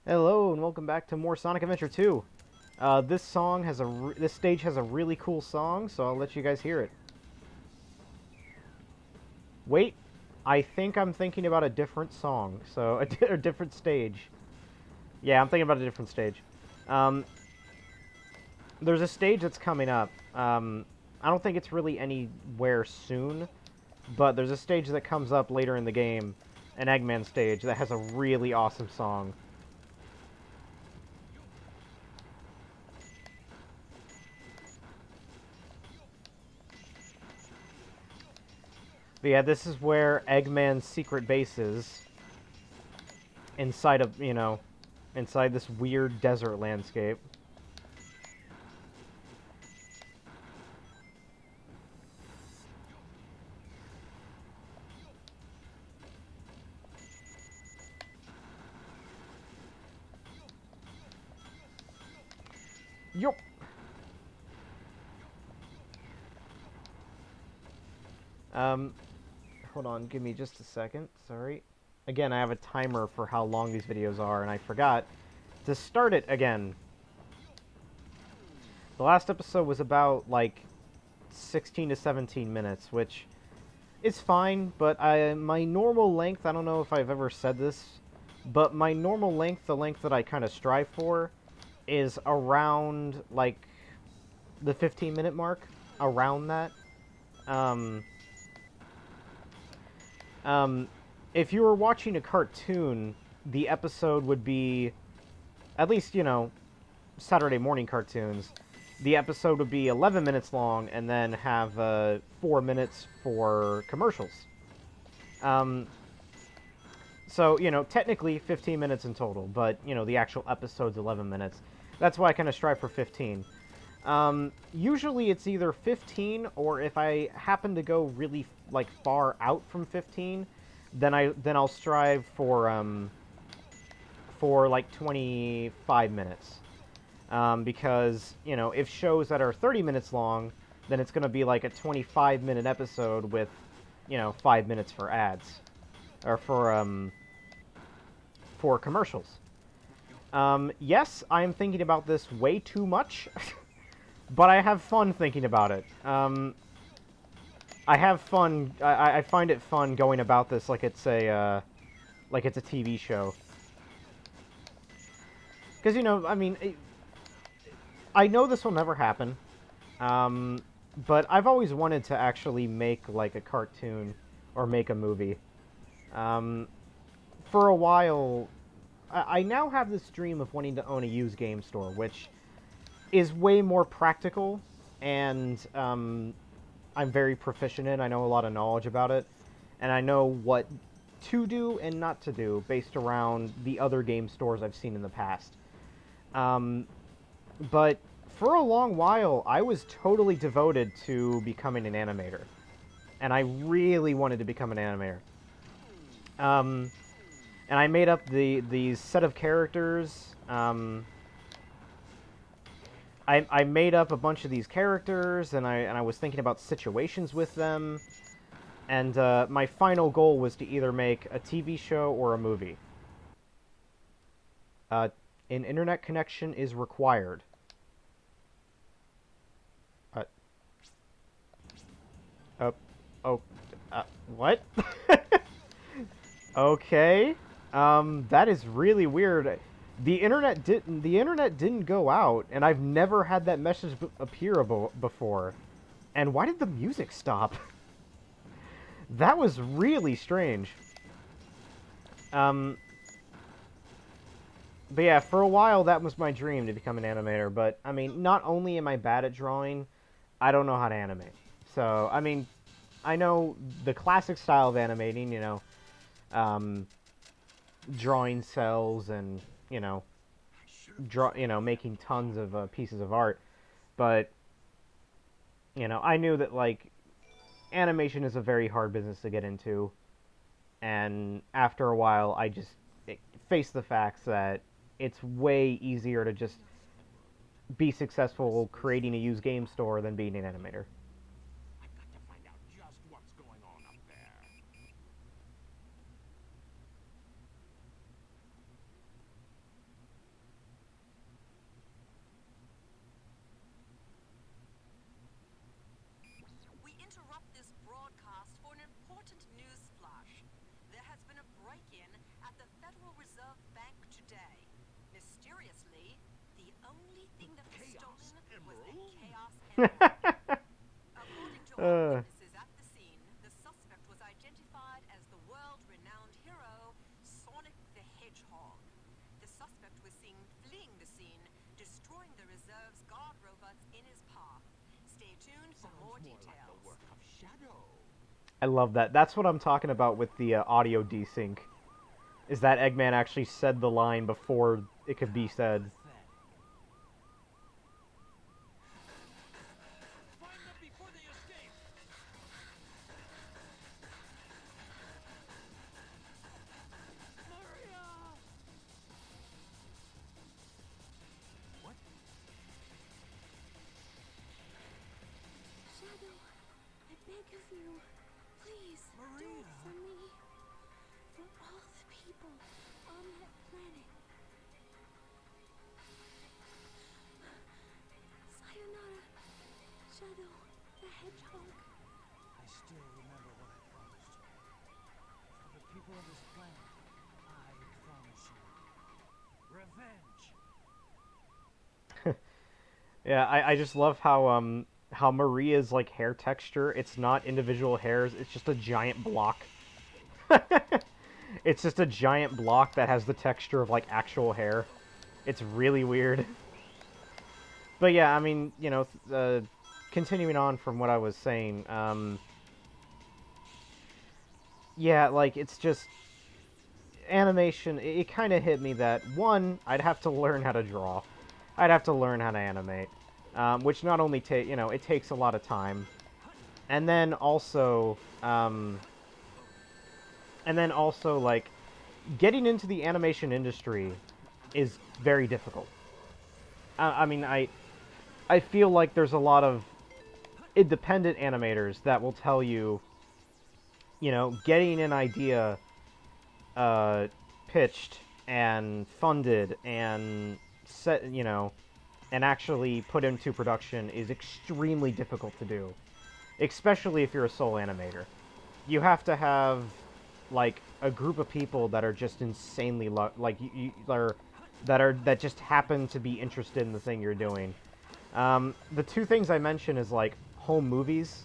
Hello and welcome back to more Sonic Adventure 2. This stage has a really cool song, so I'll let you guys hear it. Wait, I think I'm thinking about a different song, so a different stage. Yeah, I'm thinking about a different stage. Um, there's a stage that's coming up. I don't think it's really anywhere soon, but there's a stage that comes up later in the game, an Eggman stage that has a really awesome song. But yeah, this is where Eggman's secret base is. Inside this weird desert landscape. Yup. Um, Hold on, give me just a second. Sorry. Again, I have a timer for how long these videos are, and I forgot to start it again. The last episode was about, like, 16 to 17 minutes, which is fine, but my normal length, I don't know if I've ever said this, but my normal length, the length that I kind of strive for, is around, like, the 15-minute mark. Around that. Um, um, if you were watching a cartoon, the episode would be, at least, Saturday morning cartoons, the episode would be 11 minutes long and then have 4 minutes for commercials. Um, so, technically 15 minutes in total, but, the actual episode's 11 minutes. That's why I kind of strive for 15. Usually it's either 15, or if I happen to go really, like, far out from 15, then I'll strive for like 25 minutes. Because, if shows that are 30 minutes long, then it's going to be like a 25-minute episode with, 5 minutes for ads. Or for commercials. Yes, I'm thinking about this way too much, but I have fun thinking about it. I have fun. I find it fun going about this like it's a TV show. Because I mean, I know this will never happen. But I've always wanted to actually make like a cartoon or make a movie. Um, for a while, I now have this dream of wanting to own a used game store, which is way more practical, and I'm very proficient in. I know a lot of knowledge about it, and I know what to do and not to do based around the other game stores I've seen in the past. Um, but for a long while, I was totally devoted to becoming an animator, and I really wanted to become an animator. Um, and I made up these set of characters. I made up a bunch of these characters, and I was thinking about situations with them. And my final goal was to either make a TV show or a movie. Uh, an internet connection is required. Uh, uh, oh, what? Okay. That is really weird. The internet didn't go out, and I've never had that message appear before. And why did the music stop? That was really strange. Um, but yeah, for a while that was my dream to become an animator. But I mean, not only am I bad at drawing, I don't know how to animate. So I mean, I know the classic style of animating. Um, drawing cells and making tons of pieces of art. But I knew that like animation is a very hard business to get into, and after a while, I just faced the facts that it's way easier to just be successful creating a used game store than being an animator. I've got to find out just what's going on up there. Mysteriously, the only thing that was Chaos stolen was the Emerald? Chaos Emerald. According to all uh, witnesses at the scene, the suspect was identified as the world-renowned hero, Sonic the Hedgehog. The suspect was seen fleeing the scene, destroying the reserve's guard robots in his path. Stay tuned for Sounds more more like details. the work of Shadow. I love that. That's what I'm talking about with the audio desync. Is that Eggman actually said the line before it could be said. Find them before they escape. Maria! What? Shadow, I beg of you, please do Maria. it for me. For all the people on that planet. Sayonara, Shadow the Hedgehog. I still remember what I promised you. For the people of this planet, I promise you revenge. Yeah, I just love how Maria's like hair texture, it's not individual hairs, it's just a giant block. It's just a giant block that has the texture of like actual hair. It's really weird. But yeah, I mean, you know, continuing on from what I was saying, yeah, like it's just animation. It kind of hit me that one, I'd have to learn how to draw, I'd have to learn how to animate, which not only you know, it takes a lot of time, and then also, like getting into the animation industry is very difficult. I mean, I feel like there's a lot of independent animators that will tell you, you know, getting an idea pitched and funded and set, you know, and actually put into production is extremely difficult to do, especially if you're a sole animator. You have to have like a group of people that are just insanely like that just happen to be interested in the thing you're doing. The two things I mentioned is like home movies,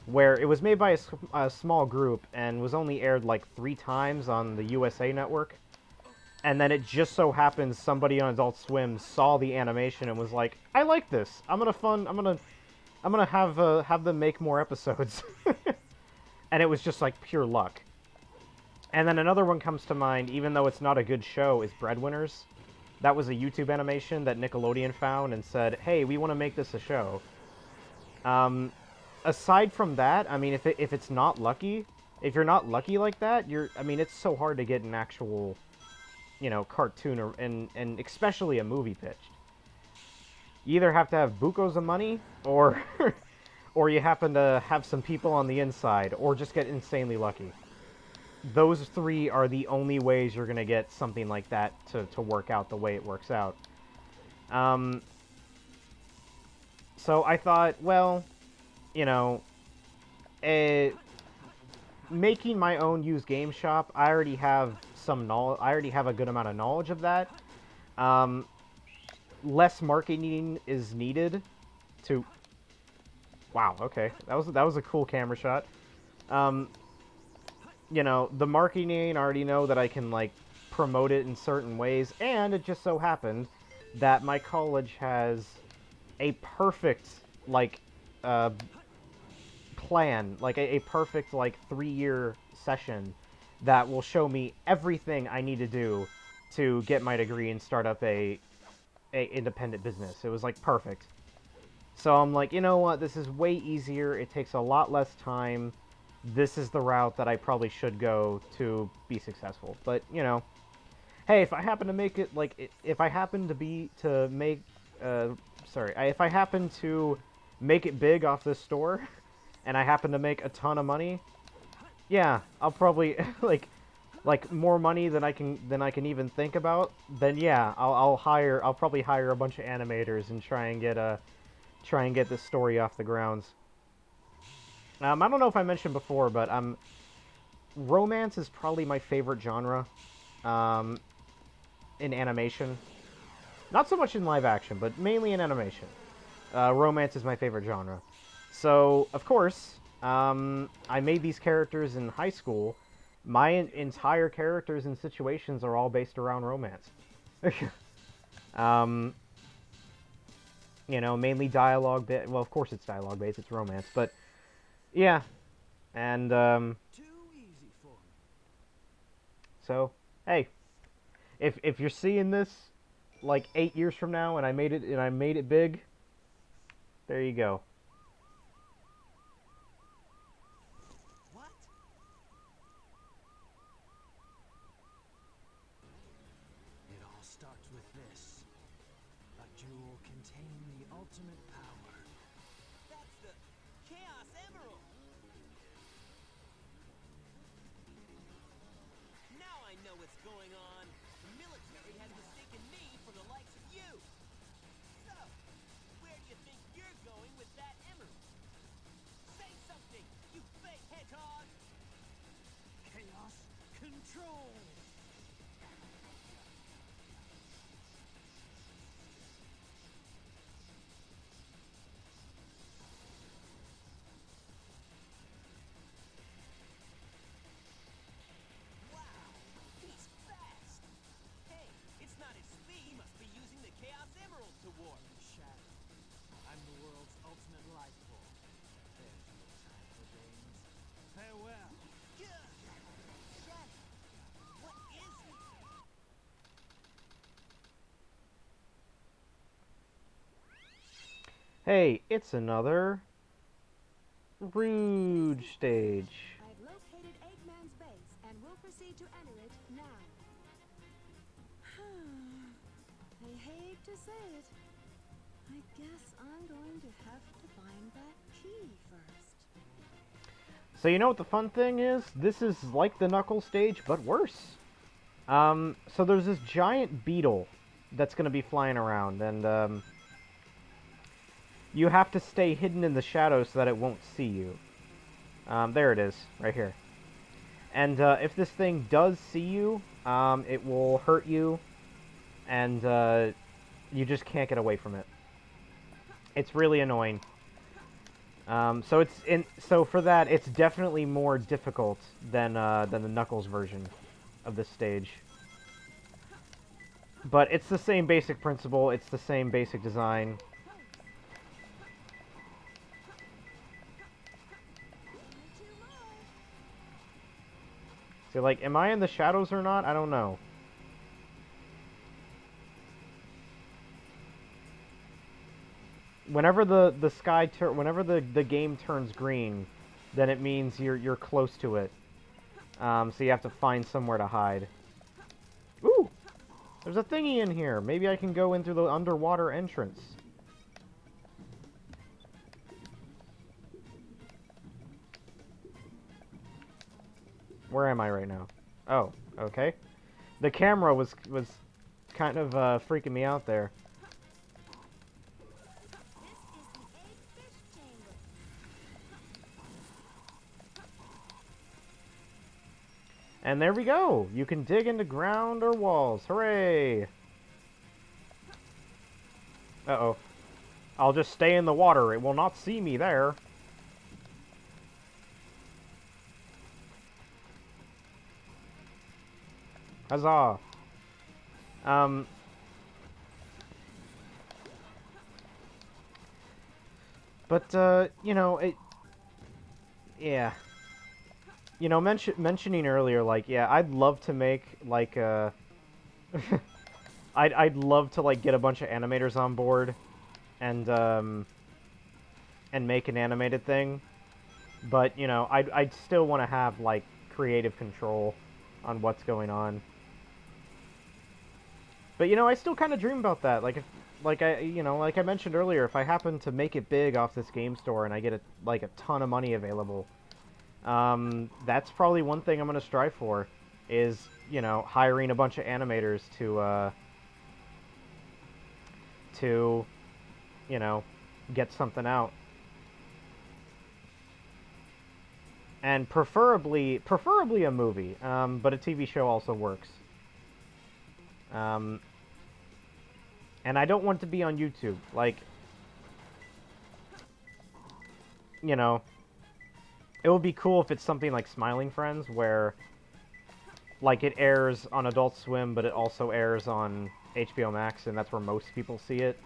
where it was made by a small group and was only aired like 3 times on the USA Network, and then it just so happens somebody on Adult Swim saw the animation and was like, "I like this. I'm gonna have them make more episodes," and it was just like pure luck. And then another one comes to mind, even though it's not a good show, is Breadwinners. That was a YouTube animation that Nickelodeon found and said, "Hey, we want to make this a show." Um, Aside from that, I mean, if it's not lucky, if you're not lucky like that, I mean, it's so hard to get an actual, you know, cartoon and especially a movie pitched. You either have to have bucos of money, or or you happen to have some people on the inside, or just get insanely lucky. Those three are the only ways you're gonna get something like that to work out the way it works out. Um, so I thought, well, you know, making my own used game shop, I already have some knowledge. I already have a good amount of knowledge of that. Um, Less marketing is needed to. Wow. Okay, that was a cool camera shot. Um, you know, the marketing, I already know that I can like promote it in certain ways, and it just so happened that my college has a perfect like uh, plan, like a perfect like 3-year session that will show me everything I need to do to get my degree and start up a independent business. It was like perfect. So I'm like, you know what? This is way easier. It takes a lot less time. This is the route that I probably should go to be successful. But, you know, hey, if I happen to make it, like, if I happen to be, to make, if I happen to make it big off this store, and I happen to make a ton of money, yeah, I'll probably, like more money than I can even think about, then yeah, I'll probably hire a bunch of animators and try and get this story off the grounds. I don't know if I mentioned before, but romance is probably my favorite genre in animation. Not so much in live action, but mainly in animation. Romance is my favorite genre. So, of course, I made these characters in high school. My entire characters and situations are all based around romance. um, you know, mainly dialogue. Well, of course it's dialogue based. It's romance, but yeah. And Too easy for me. so, hey, if you're seeing this like 8 years from now, and I made it big, there you go. What? It all starts with this. A jewel containing the ultimate power. That's the Chaos Emerald! Now I know what's going on. The military has mistaken me for the likes of you. So, where do you think you're going with that emerald? Say something, you fake hedgehog! Chaos control! Wow, he's fast! Hey, it's not his speed, he must be using the Chaos Emerald to warp. Shadow. I'm the world's ultimate life form. There's no time for games. Farewell. Shadow, what is it? Hey, it's another Rouge stage. I've located Eggman's base and will proceed to enter it now. I hate to say it. I guess I'm going to have to find that key first. So you know what the fun thing is? This is like the Knuckles stage, but worse. So there's this giant beetle that's going to be flying around, and you have to stay hidden in the shadows so that it won't see you. There it is, right here. And if this thing does see you, it will hurt you, and you just can't get away from it. It's really annoying. So for that, it's definitely more difficult than the Knuckles version of this stage. But it's the same basic principle. It's the same basic design. So, like, am I in the shadows or not? I don't know. Whenever whenever the game turns green, then it means you're close to it. So you have to find somewhere to hide. Ooh! There's a thingy in here. Maybe I can go in through the underwater entrance. Where am I right now? Oh, okay. The camera was kind of freaking me out there. This is the egg fish chamber. And there we go. You can dig into ground or walls. Hooray! Uh-oh. I'll just stay in the water. It will not see me there. Huzzah. But, you know, yeah. You know, mentioning earlier, like, yeah, I'd love to make, like, I'd love to, like, get a bunch of animators on board and make an animated thing. But, you know, I'd still want to have, like, creative control on what's going on. But, you know, I still kind of dream about that. Like, like I mentioned earlier, if I happen to make it big off this game store and I get, a ton of money available, that's probably one thing I'm going to strive for, is, you know, hiring a bunch of animators to, you know, get something out. And preferably a movie, but a TV show also works. And I don't want to be on YouTube. Like, you know, it would be cool if it's something like Smiling Friends, where, like, it airs on Adult Swim, but it also airs on HBO Max, and that's where most people see it.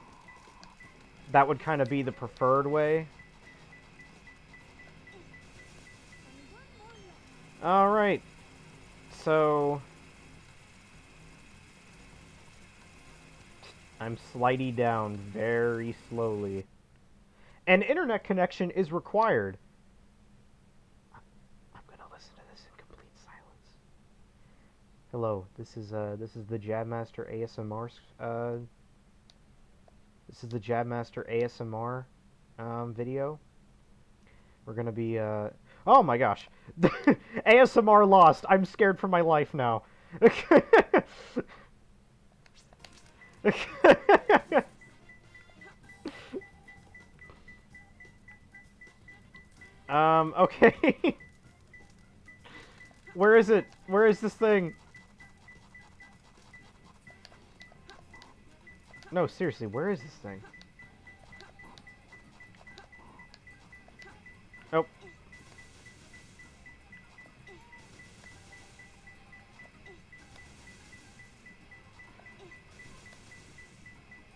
That would kind of be the preferred way. Alright. So... I'm sliding down very slowly. An internet connection is required. I'm gonna listen to this in complete silence. Hello, this is the Jabmaster ASMR. This is the Jabmaster ASMR video. We're gonna be oh my gosh, ASMR lost. I'm scared for my life now. Okay. Where is it? Where is this thing? No, seriously, where is this thing? Oh.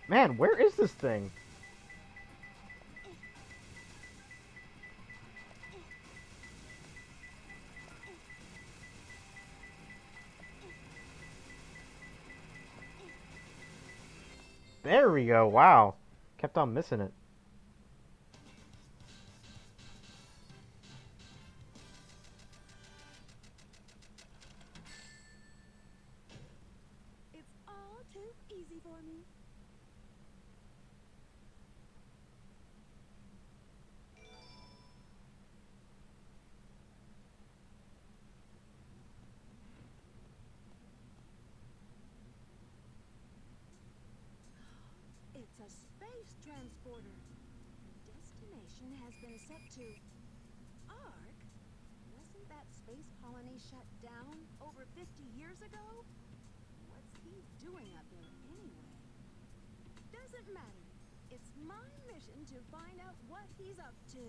Man, where is this thing? There we go, wow. Kept on missing it. It's all too easy for me. It's a space transporter. Destination has been set to Ark. Wasn't that space colony shut down over 50 years ago? What's he doing up there anyway? Doesn't matter. It's my mission to find out what he's up to.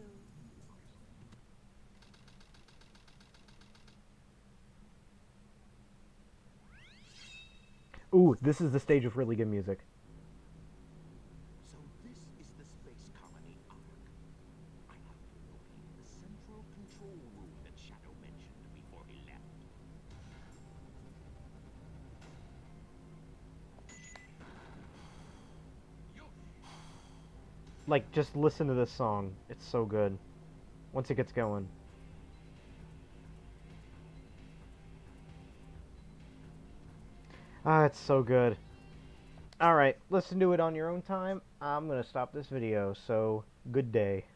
Ooh, this is the stage with really good music. So this is the space colony Ark. I have been locating the central control room that Shadow mentioned before he left. Like, just listen to this song. It's so good. Once it gets going. Ah, it's so good. Alright, listen to it on your own time. I'm gonna stop this video, so good day.